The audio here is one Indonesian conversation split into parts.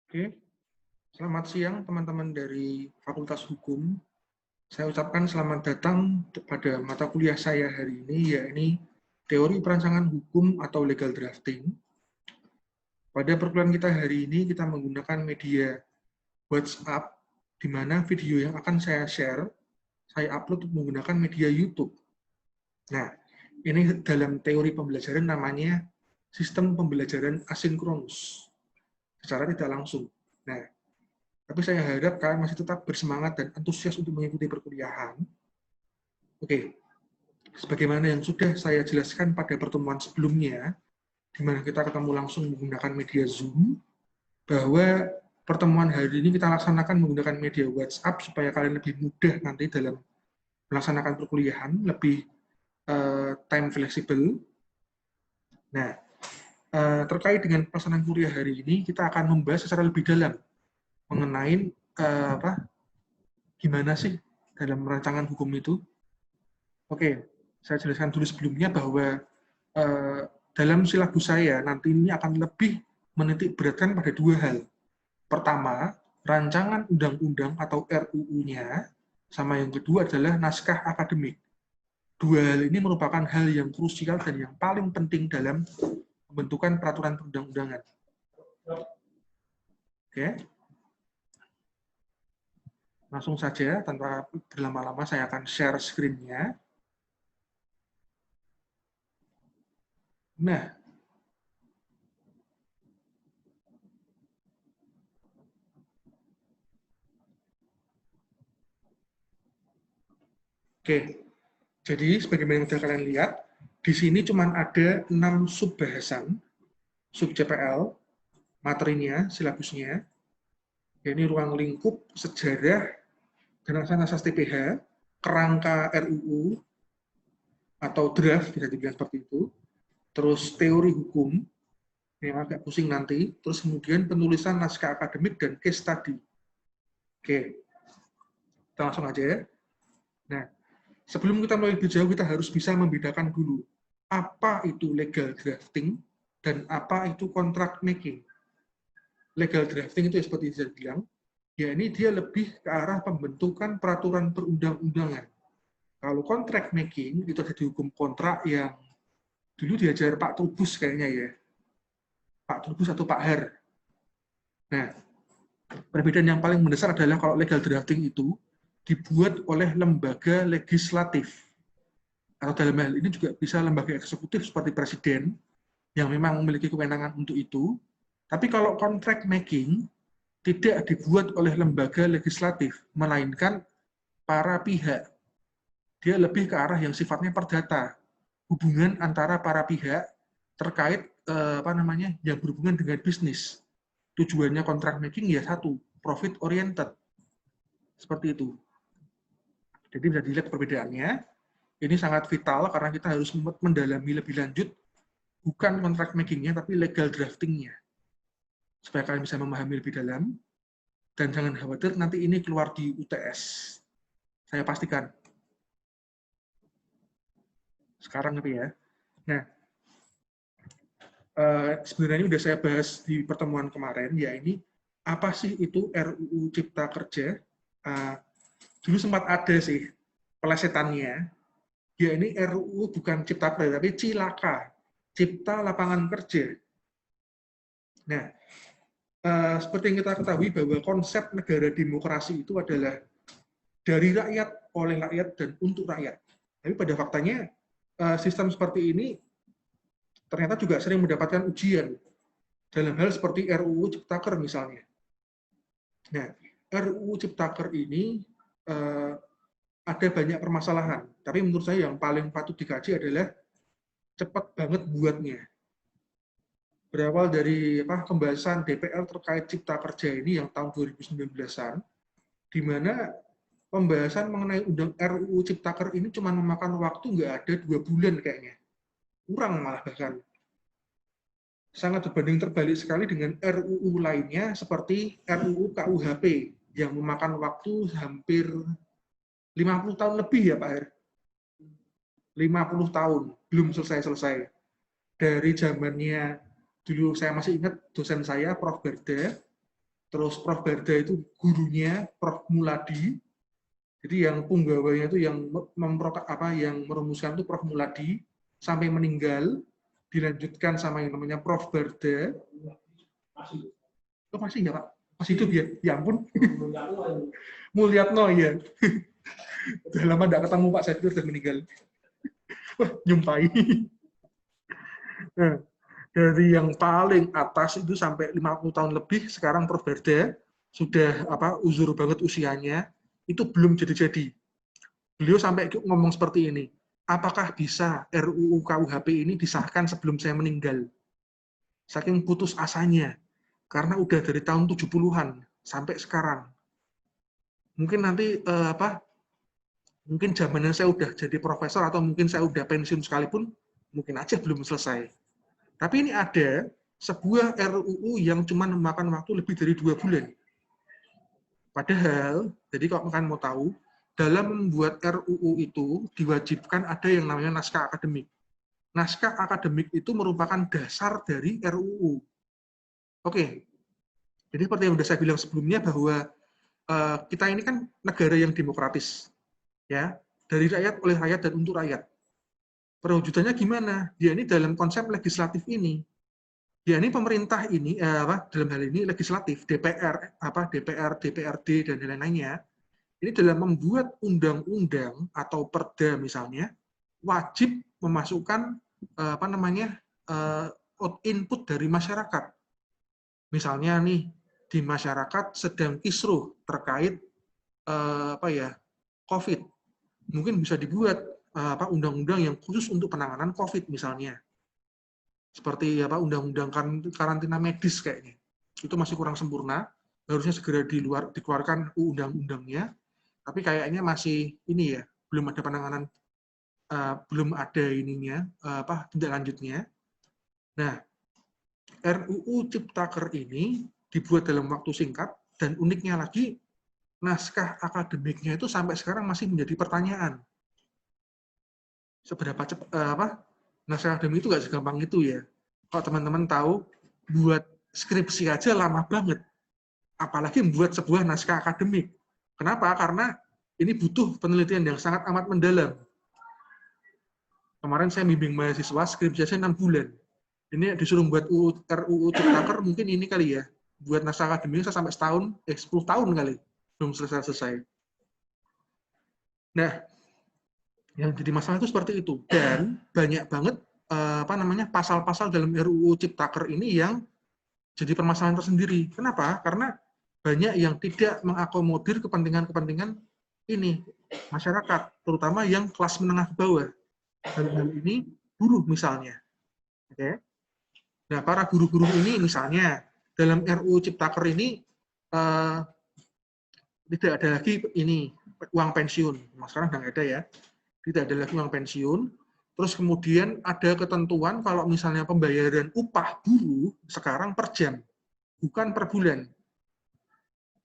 Oke, selamat siang teman-teman dari Fakultas Hukum. Saya ucapkan selamat datang pada mata kuliah saya hari ini, yakni Teori Perancangan Hukum atau Legal Drafting. Pada perkuliahan kita hari ini, kita menggunakan media WhatsApp, di mana video yang akan saya share, saya upload menggunakan media YouTube. Nah, ini dalam teori pembelajaran namanya sistem pembelajaran asinkronus, secara tidak langsung. Nah, tapi saya harap kalian masih tetap bersemangat dan antusias untuk mengikuti perkuliahan. Oke, sebagaimana yang sudah saya jelaskan pada pertemuan sebelumnya, di mana kita ketemu langsung menggunakan media Zoom, bahwa pertemuan hari ini kita laksanakan menggunakan media WhatsApp supaya kalian lebih mudah nanti dalam melaksanakan perkuliahan, lebih time flexible. Nah, terkait dengan pelaksanaan kuliah hari ini, kita akan membahas secara lebih dalam mengenai gimana sih dalam rancangan hukum itu. Oke, saya jelaskan dulu sebelumnya bahwa dalam silabus saya nanti ini akan lebih menitik beratkan pada dua hal. Pertama, rancangan undang-undang atau RUU-nya, sama yang kedua adalah naskah akademik. Dua hal ini merupakan hal yang krusial dan yang paling penting dalam pembentukan peraturan perundang-undangan. Oke. Langsung saja, tanpa berlama-lama saya akan share screen-nya. Nah, oke. Jadi, sebagaimana yang sudah kalian lihat, di sini cuma ada 6 sub-bahasan, sub-CPL, materinya, silabusnya. Ini ruang lingkup, sejarah, dan asas TPH, kerangka RUU, atau draft, bisa dibilang seperti itu. Terus teori hukum, yang agak pusing nanti. Terus kemudian penulisan naskah akademik dan case study. Oke, kita langsung aja ya. Nah, sebelum kita mulai lebih jauh, kita harus bisa membedakan dulu apa itu legal drafting dan apa itu contract making. Legal drafting itu seperti saya bilang, ya ini dia lebih ke arah pembentukan peraturan perundang-undangan. Kalau contract making itu ada di hukum kontrak yang dulu diajar Pak Trubus kayaknya ya. Pak Trubus atau Pak Har. Nah, perbedaan yang paling mendasar adalah kalau legal drafting itu dibuat oleh lembaga legislatif. Atau dalam hal ini juga bisa lembaga eksekutif seperti presiden yang memang memiliki kewenangan untuk itu. Tapi kalau contract making tidak dibuat oleh lembaga legislatif, melainkan para pihak. Dia lebih ke arah yang sifatnya perdata, hubungan antara para pihak terkait yang berhubungan dengan bisnis. Tujuannya contract making ya satu, profit oriented. Seperti itu. Jadi bisa dilihat perbedaannya. Ini sangat vital karena kita harus mendalami lebih lanjut bukan contract making-nya tapi legal drafting-nya. Supaya kalian bisa memahami lebih dalam. Dan jangan khawatir nanti ini keluar di UTS. Saya pastikan. Sekarang gitu ya. Nah, sebenarnya sudah saya bahas di pertemuan kemarin, ya ini apa sih itu RUU Cipta Kerja? Dulu sempat ada sih pelesetannya, ya ini RUU bukan Cipta Kerja, tapi Cilaka, Cipta Lapangan Kerja. Nah, seperti yang kita ketahui bahwa konsep negara demokrasi itu adalah dari rakyat, oleh rakyat, dan untuk rakyat. Tapi pada faktanya, sistem seperti ini ternyata juga sering mendapatkan ujian dalam hal seperti RUU Ciptaker misalnya. Nah, RUU Ciptaker ini ada banyak permasalahan, tapi menurut saya yang paling patut dikaji adalah cepat banget buatnya. Berawal dari pembahasan DPR terkait Cipta Kerja ini yang tahun 2019-an, di mana pembahasan mengenai RUU Ciptaker ini cuma memakan waktu nggak ada 2 bulan kayaknya. Kurang malah bahkan. Sangat berbanding terbalik sekali dengan RUU lainnya seperti RUU KUHP yang memakan waktu hampir 50 tahun lebih ya Pak Her. 50 tahun, belum selesai-selesai. Dari zamannya, dulu saya masih ingat dosen saya, Prof. Berda, Terus Prof. Barda itu gurunya Prof. Muladi. Jadi yang punggawanya itu yang yang merumuskan itu Prof. Muladi sampai meninggal, dilanjutkan sama yang namanya Prof. Barda. Oh, masih ya Pak? Masih hidup ya? Ya ampun. Mulyatno ya. Udah lama tidak ketemu Pak, saya itu sudah meninggal. Wah, nyumpai. Nah, dari yang paling atas itu sampai 50 tahun lebih, sekarang Prof. Barda sudah uzur banget usianya, itu belum jadi-jadi. Beliau sampai ngomong seperti ini, apakah bisa RUU KUHP ini disahkan sebelum saya meninggal? Saking putus asanya, karena udah dari tahun 70-an sampai sekarang. Mungkin nanti mungkin zamannya saya udah jadi profesor atau mungkin saya udah pensiun sekalipun, mungkin aja belum selesai. Tapi ini ada sebuah RUU yang cuma memakan waktu lebih dari 2 bulan. Padahal, jadi kalau kalian mau tahu, dalam membuat RUU itu diwajibkan ada yang namanya naskah akademik. Naskah akademik itu merupakan dasar dari RUU. Oke, jadi seperti yang sudah saya bilang sebelumnya bahwa kita ini kan negara yang demokratis, ya, dari rakyat, oleh rakyat, dan untuk rakyat. Perwujudannya gimana? Dia ini dalam konsep legislatif ini, ya ini pemerintah ini dalam hal ini legislatif, DPR, DPRD dan lain-lainnya, ini dalam membuat undang-undang atau perda misalnya wajib memasukkan input dari masyarakat. Misalnya nih di masyarakat sedang kisruh terkait COVID, mungkin bisa dibuat undang-undang yang khusus untuk penanganan COVID misalnya. Seperti undang-undang karantina medis kayaknya. Itu masih kurang sempurna, harusnya segera dikeluarkan undang-undangnya, tapi kayaknya masih ini ya, belum ada penanganan, belum ada ininya, tindak lanjutnya. Nah, RUU Ciptaker ini dibuat dalam waktu singkat, dan uniknya lagi, naskah akademiknya itu sampai sekarang masih menjadi pertanyaan. Seberapa cepat, naskah akademik itu nggak segampang itu ya. Kalau teman-teman tahu, buat skripsi aja lama banget. Apalagi membuat sebuah naskah akademik. Kenapa? Karena ini butuh penelitian yang sangat amat mendalam. Kemarin saya bimbing mahasiswa, skripsi saya 6 bulan. Ini disuruh buat RUU Ciptaker, mungkin ini kali ya. Buat naskah akademik saya sampai 10 tahun kali. Belum selesai. Nah, yang jadi masalah itu seperti itu. Dan banyak banget pasal-pasal dalam RUU Ciptaker ini yang jadi permasalahan tersendiri. Kenapa? Karena banyak yang tidak mengakomodir kepentingan-kepentingan ini masyarakat, terutama yang kelas menengah ke bawah. Dalam hal ini buruh misalnya. Oke. Nah, para guru-guru ini misalnya dalam RUU Ciptaker ini tidak ada lagi ini uang pensiun. Sekarang sudah ada ya. Tidak ada lagi uang pensiun. Terus kemudian ada ketentuan kalau misalnya pembayaran upah buruh sekarang per jam, bukan per bulan.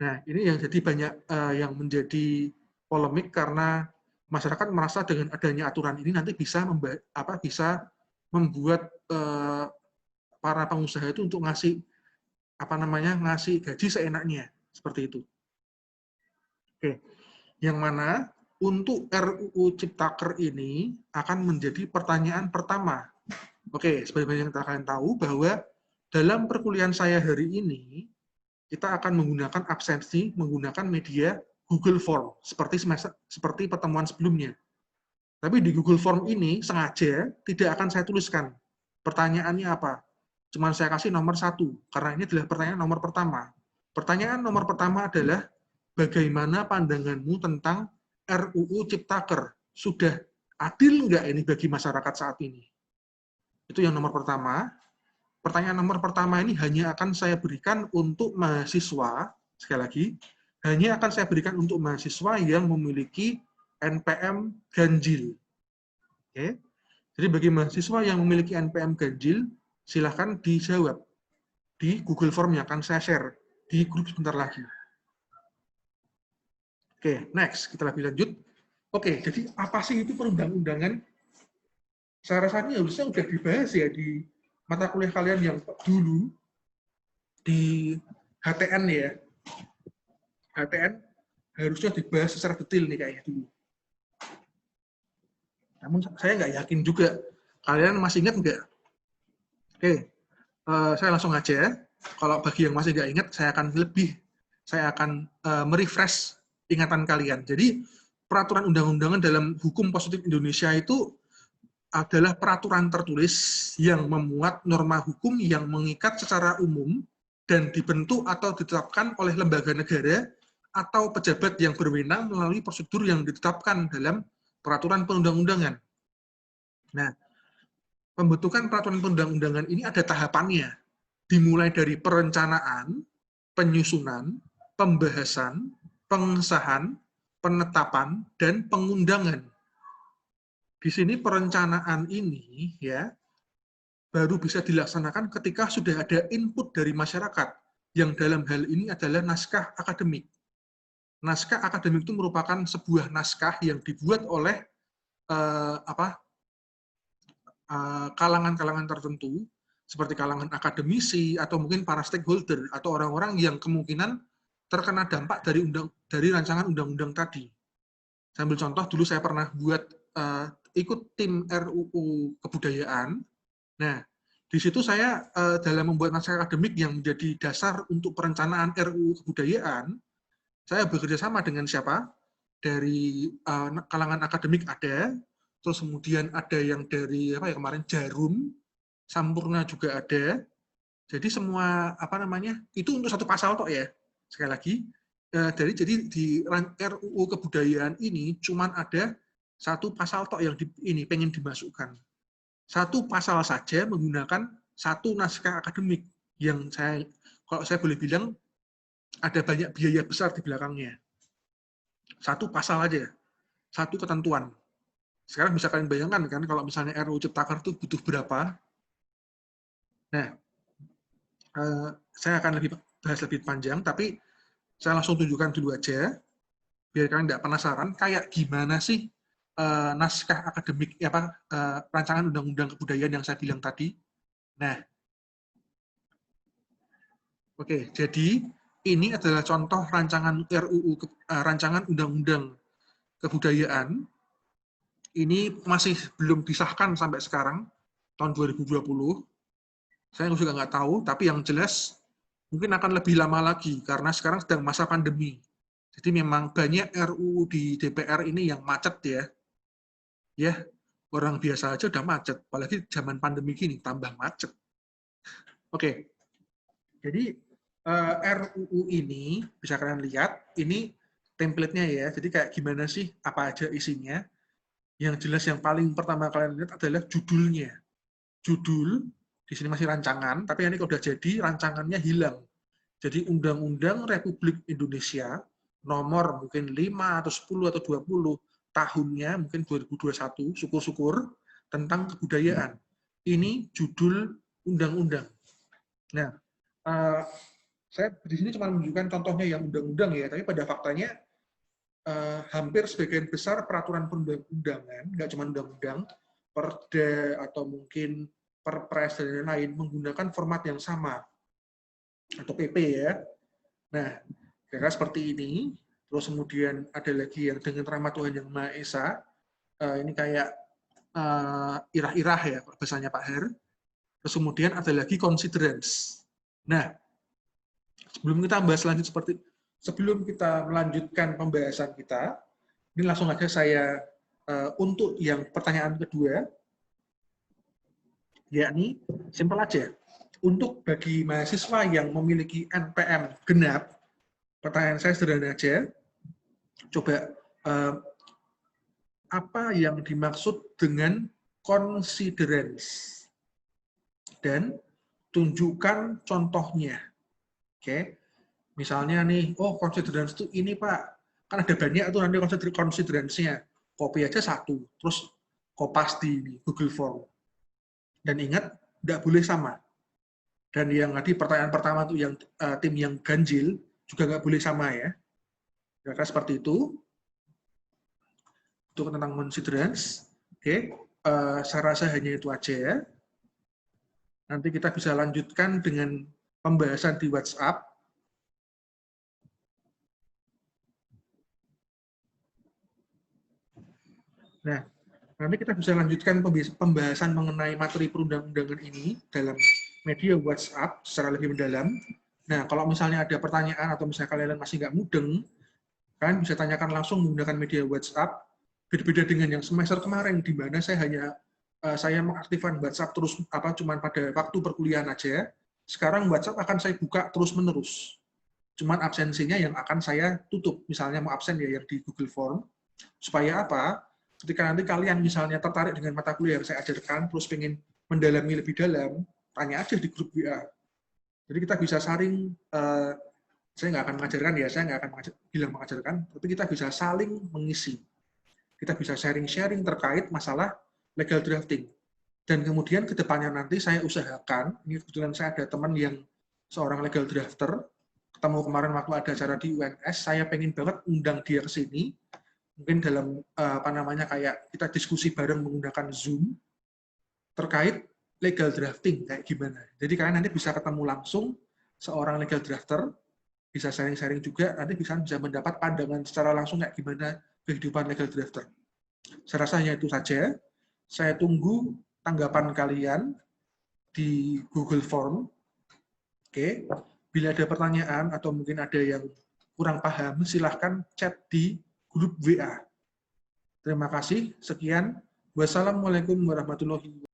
Nah, ini yang jadi banyak yang menjadi polemik karena masyarakat merasa dengan adanya aturan ini nanti bisa membuat para pengusaha itu untuk ngasih gaji seenaknya seperti itu. Oke, yang mana untuk RUU Ciptaker ini akan menjadi pertanyaan pertama. Oke, sebagai yang kalian tahu bahwa dalam perkuliahan saya hari ini, kita akan menggunakan absensi, menggunakan media Google Form, seperti pertemuan sebelumnya. Tapi di Google Form ini sengaja tidak akan saya tuliskan. Pertanyaannya apa? Cuma saya kasih nomor 1, karena ini adalah pertanyaan nomor pertama. Pertanyaan nomor pertama adalah, bagaimana pandanganmu tentang RUU Ciptaker? Sudah adil nggak ini bagi masyarakat saat ini? Itu yang nomor pertama. Pertanyaan nomor pertama ini hanya akan saya berikan untuk mahasiswa, sekali lagi, hanya akan saya berikan untuk mahasiswa yang memiliki NPM ganjil. Oke. Jadi bagi mahasiswa yang memiliki NPM ganjil, silahkan dijawab di Google Form yang akan saya share di grup sebentar lagi. Oke, next, kita lebih lanjut. Oke, jadi apa sih itu perundang-undangan? Saya rasa ini harusnya sudah dibahas ya di mata kuliah kalian yang dulu di HTN ya. HTN harusnya dibahas secara detail nih kayaknya dulu. Namun saya nggak yakin juga. Kalian masih ingat nggak? Oke, saya langsung aja. Kalau bagi yang masih nggak ingat, saya akan merefresh ingatan kalian. Jadi peraturan undang-undangan dalam hukum positif Indonesia itu adalah peraturan tertulis yang memuat norma hukum yang mengikat secara umum dan dibentuk atau ditetapkan oleh lembaga negara atau pejabat yang berwenang melalui prosedur yang ditetapkan dalam peraturan perundang-undangan. Nah, pembentukan peraturan perundang-undangan ini ada tahapannya, dimulai dari perencanaan, penyusunan, pembahasan, pengesahan, penetapan, dan pengundangan. Di sini perencanaan ini ya baru bisa dilaksanakan ketika sudah ada input dari masyarakat, yang dalam hal ini adalah naskah akademik. Naskah akademik itu merupakan sebuah naskah yang dibuat oleh kalangan-kalangan tertentu, seperti kalangan akademisi atau mungkin para stakeholder atau orang-orang yang kemungkinan terkena dampak dari rancangan undang-undang tadi. Sambil contoh, dulu saya pernah ikut tim RUU Kebudayaan. Nah, di situ saya dalam membuat naskah akademik yang menjadi dasar untuk perencanaan RUU Kebudayaan, saya bekerja sama dengan siapa? Dari kalangan akademik ada, terus kemudian ada yang dari kemarin Jarum, Sampurna juga ada. Jadi semua itu untuk satu pasal toh ya. Sekali lagi, jadi di RUU Kebudayaan ini cuman ada satu pasal toh yang pengen dimasukkan. Satu pasal saja menggunakan satu naskah akademik yang kalau saya boleh bilang ada banyak biaya besar di belakangnya. Satu pasal aja, satu ketentuan. Sekarang bisa kalian bayangkan kan kalau misalnya RUU Ciptaker itu butuh berapa. Nah, saya akan bahas lebih panjang, tapi saya langsung tunjukkan dulu aja, biar kalian tidak penasaran kayak gimana sih naskah akademik rancangan undang-undang kebudayaan yang saya bilang tadi. Nah, oke, jadi ini adalah contoh rancangan RUU rancangan undang-undang kebudayaan. Ini masih belum disahkan sampai sekarang, tahun 2020. Saya juga nggak tahu, tapi yang jelas mungkin akan lebih lama lagi, karena sekarang sedang masa pandemi. Jadi memang banyak RUU di DPR ini yang macet ya. Ya, orang biasa aja udah macet, apalagi zaman pandemi gini, tambah macet. Oke, jadi RUU ini, bisa kalian lihat, ini template-nya ya, jadi kayak gimana sih, apa aja isinya. Yang jelas yang paling pertama kalian lihat adalah judulnya. Judul, di sini masih rancangan, tapi ini kalau udah jadi, rancangannya hilang. Jadi Undang-Undang Republik Indonesia, nomor mungkin 5 atau 10 atau 20, tahunnya mungkin 2021, syukur-syukur, tentang kebudayaan. Ini judul undang-undang. Nah, saya di sini cuma menunjukkan contohnya yang undang-undang ya, tapi pada faktanya hampir sebagian besar peraturan perundang-undangan, nggak cuma undang-undang, perda atau mungkin perpres dan lain-lain menggunakan format yang sama atau PP ya. Nah, kira-kira seperti ini. Terus kemudian ada lagi yang dengan rahmat Tuhan Yang Maha Esa. Ini kayak irah-irah ya bahasanya Pak Her. Terus kemudian ada lagi considerance. Nah, sebelum kita melanjutkan pembahasan kita, ini langsung aja saya untuk yang pertanyaan kedua, yakni simpel aja. Untuk bagi mahasiswa yang memiliki NPM genap, pertanyaan saya sederhana aja. Coba apa yang dimaksud dengan considerance? Dan tunjukkan contohnya. Oke. Misalnya nih, oh considerance itu ini Pak. Kan ada banyak tuh nanti considerance-nya. Copy aja satu, terus kopas di Google Form. Dan ingat, tidak boleh sama. Dan yang tadi pertanyaan pertama tuh yang tim yang ganjil juga nggak boleh sama ya. Kira-kira seperti itu. Itu tentang considerance. Oke, saya rasa hanya itu aja ya. Nanti kita bisa lanjutkan dengan pembahasan di WhatsApp. Nah, nanti kita bisa lanjutkan pembahasan mengenai materi perundang-undangan ini dalam media WhatsApp secara lebih mendalam. Nah, kalau misalnya ada pertanyaan atau misalnya kalian masih nggak mudeng, kan bisa tanyakan langsung menggunakan media WhatsApp. Berbeda dengan yang semester kemarin, di mana saya mengaktifkan WhatsApp terus cuman pada waktu perkuliahan aja. Sekarang WhatsApp akan saya buka terus-menerus. Cuman absensinya yang akan saya tutup. Misalnya mau absen ya yang di Google Form. Supaya apa? Ketika nanti kalian misalnya tertarik dengan mata kuliah yang saya ajarkan, terus pengen mendalami lebih dalam, tanya aja di grup WA. Jadi kita bisa saling, saya nggak akan mengajarkan ya, saya nggak akan bilang mengajarkan, tapi kita bisa saling mengisi. Kita bisa sharing-sharing terkait masalah legal drafting. Dan kemudian ke depannya nanti saya usahakan, ini kebetulan saya ada teman yang seorang legal drafter, ketemu kemarin waktu ada acara di UNS, saya pengen banget undang dia ke sini, mungkin dalam kayak kita diskusi bareng menggunakan Zoom terkait legal drafting kayak gimana. Jadi kalian nanti bisa ketemu langsung seorang legal drafter, bisa sharing-sharing juga, nanti bisa mendapat pandangan secara langsung kayak gimana kehidupan legal drafter. Saya rasa hanya itu saja. Saya tunggu tanggapan kalian di Google Form. Oke, bila ada pertanyaan atau mungkin ada yang kurang paham, silahkan chat di grup WA. Terima kasih. Sekian. Wassalamualaikum warahmatullahi wabarakatuh.